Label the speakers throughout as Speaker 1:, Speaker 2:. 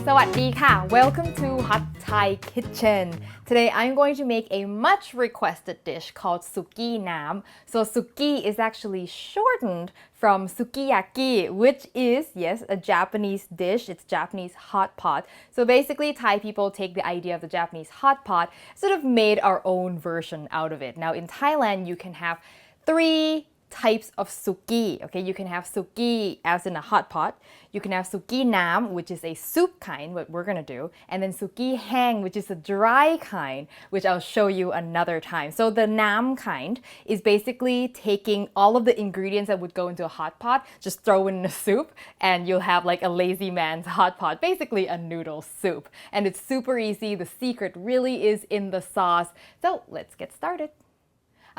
Speaker 1: สวัสดีค่ะ Welcome to Hot Thai Kitchen. Today I'm going to make a much requested dish called Suki Nam. So Suki is actually shortened from Sukiyaki, which is, yes, a Japanese dish. It's Japanese hot pot. So basically Thai people take the idea of the Japanese hot pot, sort of made our own version out of it. Now in Thailand you can have three types of suki. Okay, you can have suki as in a hot pot. You can have suki nam, which is a soup kind, what we're gonna do, and then suki hang, which is a dry kind, which I'll show you another time. So the nam kind is basically taking all of the ingredients that would go into a hot pot, just throw in a soup, and you'll have like a lazy man's hot pot, basically a noodle soup. And it's super easy. The secret really is in the sauce. So let's get started.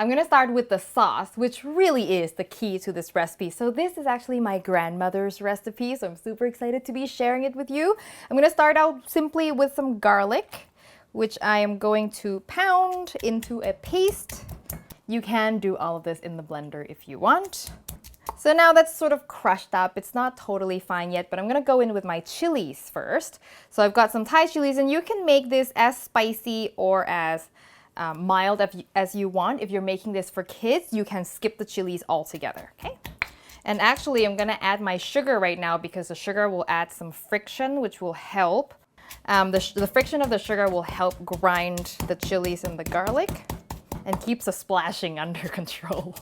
Speaker 1: I'm gonna start with the sauce, which really is the key to this recipe. So this is actually my grandmother's recipe, so I'm super excited to be sharing it with you. I'm gonna start out simply with some garlic, which I am going to pound into a paste. You can do all of this in the blender if you want. So now that's sort of crushed up. It's not totally fine yet, but I'm gonna go in with my chilies first. So I've got some Thai chilies, and you can make this as spicy or as mild as you want. If you're making this for kids, you can skip the chilies altogether, okay? And actually, I'm gonna add my sugar right now because the sugar will add some friction, which will help. The friction of the sugar will help grind the chilies and the garlic and keeps the splashing under control.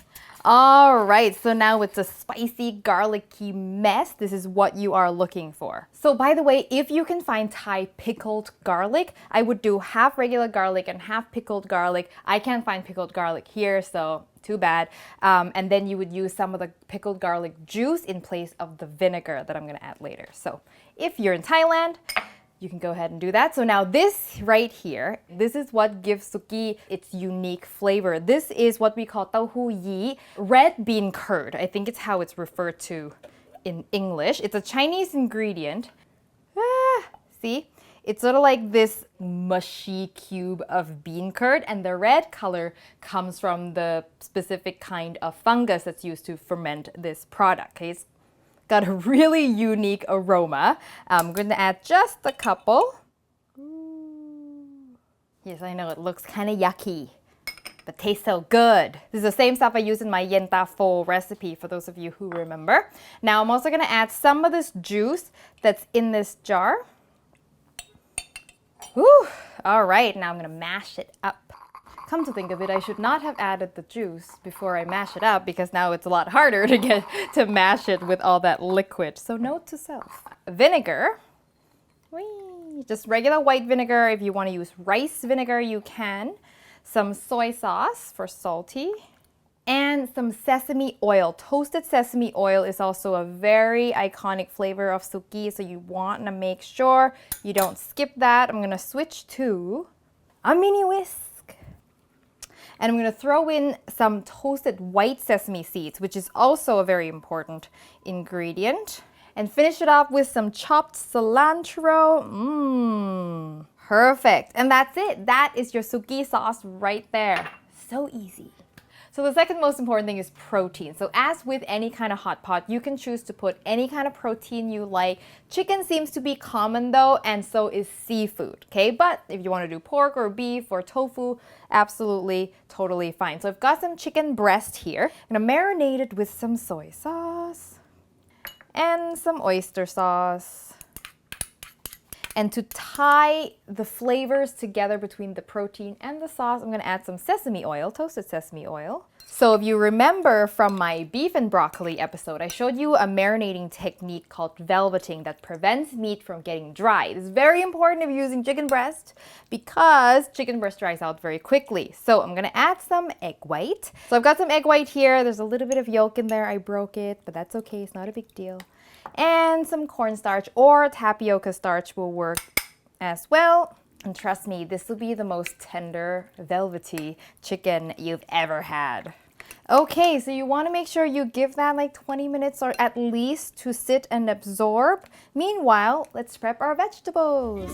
Speaker 1: All right, so now with the spicy garlicky mess, this is what you are looking for. So by the way, if you can find Thai pickled garlic, I would do half regular garlic and half pickled garlic. I can't find pickled garlic here, so too bad. And then you would use some of the pickled garlic juice in place of the vinegar that I'm gonna add later. So if you're in Thailand, you can go ahead and do that. So now this right here, this is what gives Suki its unique flavor. This is what we call tau hu yi, red bean curd. I think it's how it's referred to in English. It's a Chinese ingredient. See? It's sort of like this mushy cube of bean curd, and the red color comes from the specific kind of fungus that's used to ferment this product. Okay? It's got a really unique aroma. I'm going to add just a couple. Yes, I know it looks kind of yucky, but tastes so good. This is the same stuff I use in my yen fo recipe, for those of you who remember. Now I'm also going to add some of this juice that's in this jar. Whew. All right, now I'm going to mash it up. Come to think of it, I should not have added the juice before I mash it up, because now it's a lot harder to mash it with all that liquid. So note to self. Vinegar. Whee! Just regular white vinegar. If you want to use rice vinegar, you can. Some soy sauce for salty. And some sesame oil. Toasted sesame oil is also a very iconic flavor of Suki, so you want to make sure you don't skip that. I'm going to switch to a mini whisk. And I'm going to throw in some toasted white sesame seeds, which is also a very important ingredient. And finish it off with some chopped cilantro. Perfect. And that's it. That is your Suki sauce right there. So easy. So the second most important thing is protein. So as with any kind of hot pot, you can choose to put any kind of protein you like. Chicken seems to be common though, and so is seafood, okay? But if you want to do pork or beef or tofu, absolutely, totally fine. So I've got some chicken breast here. I'm gonna marinate it with some soy sauce and some oyster sauce. And to tie the flavors together between the protein and the sauce, I'm gonna add some sesame oil, toasted sesame oil. So if you remember from my beef and broccoli episode, I showed you a marinating technique called velveting that prevents meat from getting dry. It's very important if you're using chicken breast because chicken breast dries out very quickly. So I'm gonna add some egg white. So I've got some egg white here. There's a little bit of yolk in there. I broke it, but that's okay, it's not a big deal. And some cornstarch or tapioca starch will work as well. And trust me, this will be the most tender, velvety chicken you've ever had. Okay, so you want to make sure you give that like 20 minutes or at least to sit and absorb. Meanwhile, let's prep our vegetables.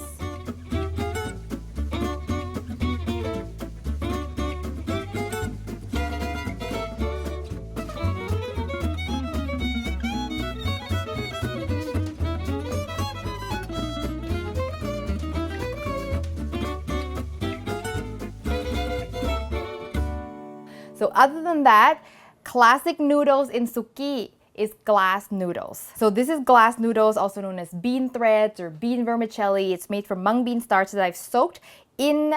Speaker 1: So other than that, classic noodles in Suki is glass noodles. So this is glass noodles, also known as bean threads or bean vermicelli. It's made from mung bean starch that I've soaked in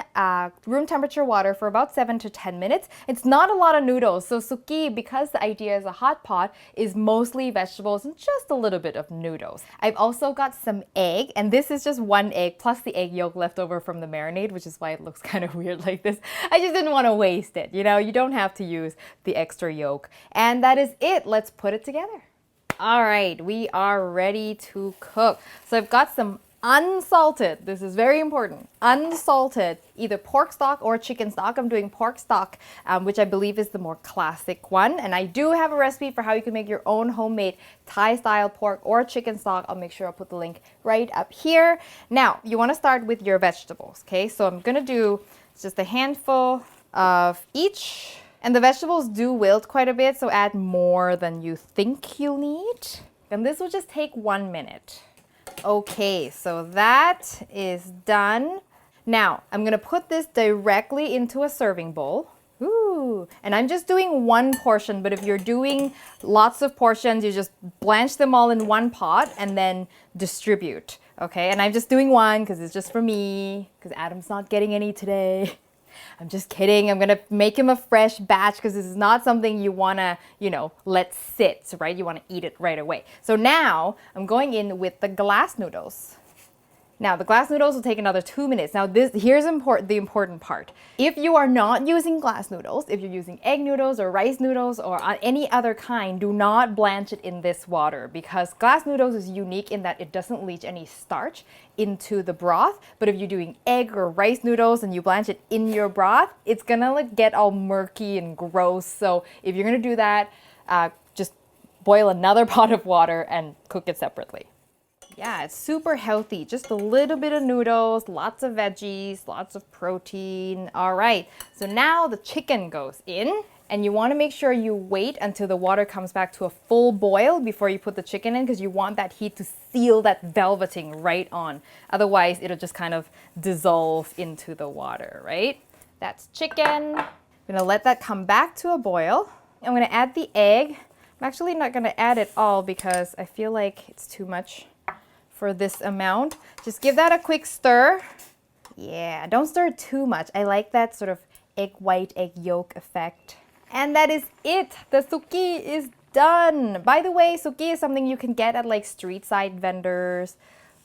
Speaker 1: room temperature water for about 7 to 10 minutes. It's not a lot of noodles. So Suki, because the idea is a hot pot, is mostly vegetables and just a little bit of noodles. I've also got some egg, and this is just one egg plus the egg yolk left over from the marinade, which is why it looks kind of weird like this. I just didn't want to waste it. You know, you don't have to use the extra yolk. And that is it. Let's put it together. All right, we are ready to cook. So I've got some unsalted, this is very important, unsalted, either pork stock or chicken stock. I'm doing pork stock, which I believe is the more classic one. And I do have a recipe for how you can make your own homemade Thai-style pork or chicken stock. I'll make sure I'll put the link right up here. Now, you want to start with your vegetables, okay? So I'm going to do just a handful of each. And the vegetables do wilt quite a bit, so add more than you think you'll need. And this will just take 1 minute. Okay, so that is done. Now, I'm gonna put this directly into a serving bowl. Ooh, and I'm just doing one portion, but if you're doing lots of portions, you just blanch them all in one pot and then distribute, okay? And I'm just doing one because it's just for me, because Adam's not getting any today. I'm just kidding. I'm gonna make him a fresh batch because this is not something you wanna, let sit, right? You wanna eat it right away. So now I'm going in with the glass noodles. Now, the glass noodles will take another 2 minutes. Now, here's the important part. If you are not using glass noodles, if you're using egg noodles or rice noodles or any other kind, do not blanch it in this water because glass noodles is unique in that it doesn't leach any starch into the broth. But if you're doing egg or rice noodles and you blanch it in your broth, it's gonna get all murky and gross. So if you're gonna do that, just boil another pot of water and cook it separately. Yeah, it's super healthy. Just a little bit of noodles, lots of veggies, lots of protein. All right, so now the chicken goes in. And you want to make sure you wait until the water comes back to a full boil before you put the chicken in because you want that heat to seal that velveting right on. Otherwise, it'll just kind of dissolve into the water, right? That's chicken. I'm going to let that come back to a boil. I'm going to add the egg. I'm actually not going to add it all because I feel like it's too much for this amount. Just give that a quick stir. Yeah, don't stir too much. I like that sort of egg white, egg yolk effect. And that is it. The Suki is done. By the way, Suki is something you can get at like street side vendors.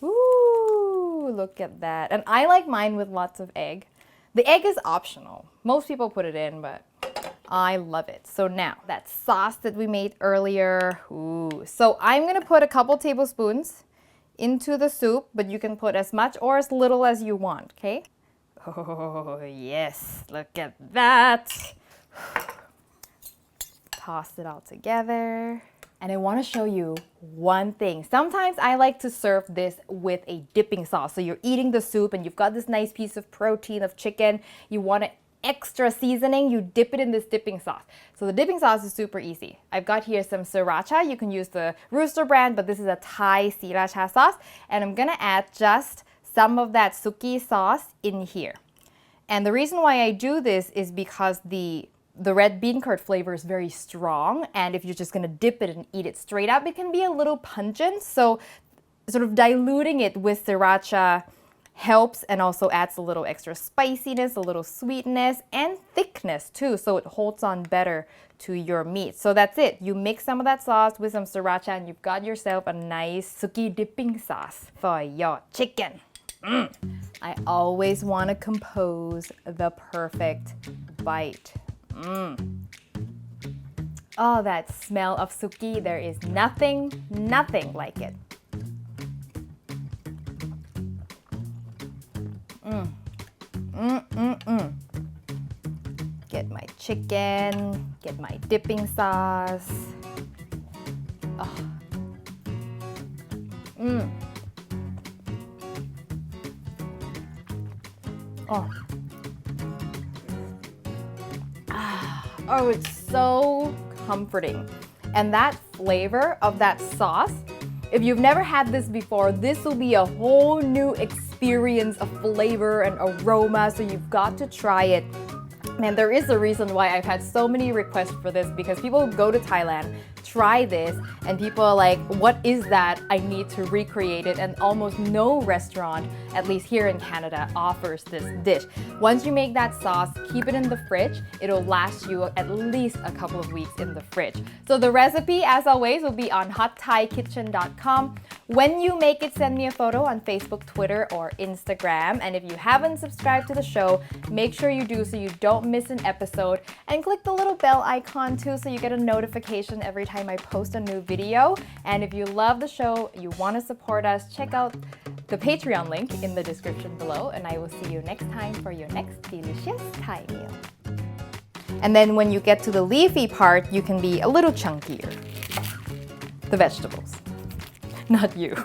Speaker 1: Ooh, look at that. And I like mine with lots of egg. The egg is optional. Most people put it in, but I love it. So now that sauce that we made earlier. Ooh. So I'm gonna put a couple tablespoons into the soup, but you can put as much or as little as you want, okay? Oh, yes, look at that. Toss it all together. And I want to show you one thing. Sometimes I like to serve this with a dipping sauce. So you're eating the soup and you've got this nice piece of protein of chicken. You want an extra seasoning, you dip it in this dipping sauce. So the dipping sauce is super easy. I've got here some sriracha. You can use the Rooster brand, but this is a Thai sriracha sauce. And I'm gonna add just some of that Suki sauce in here. And the reason why I do this is because the red bean curd flavor is very strong. And if you're just gonna dip it and eat it straight up, it can be a little pungent. So sort of diluting it with sriracha helps and also adds a little extra spiciness, a little sweetness, and thickness too, so it holds on better to your meat. So that's it. You mix some of that sauce with some sriracha and you've got yourself a nice Suki dipping sauce for your chicken. I always want to compose the perfect bite. Oh, that smell of Suki, there is nothing like it. Get my chicken, get my dipping sauce. Oh. Oh. Oh, it's so comforting. And that flavor of that sauce, if you've never had this before, this will be a whole new experience of flavor and aroma, so you've got to try it. And there is a reason why I've had so many requests for this, because people go to Thailand, try this, and people are like, what is that? I need to recreate it. And almost no restaurant, at least here in Canada, offers this dish. Once you make that sauce, keep it in the fridge. It'll last you at least a couple of weeks in the fridge. So the recipe, as always, will be on hotthai-kitchen.com. When you make it, send me a photo on Facebook, Twitter, or Instagram. And if you haven't subscribed to the show, make sure you do so you don't miss an episode. And click the little bell icon too so you get a notification every time I post a new video. And if you love the show, you want to support us, check out the Patreon link in the description below. And I will see you next time for your next delicious Thai meal. And then when you get to the leafy part, you can be a little chunkier. The vegetables. Not you.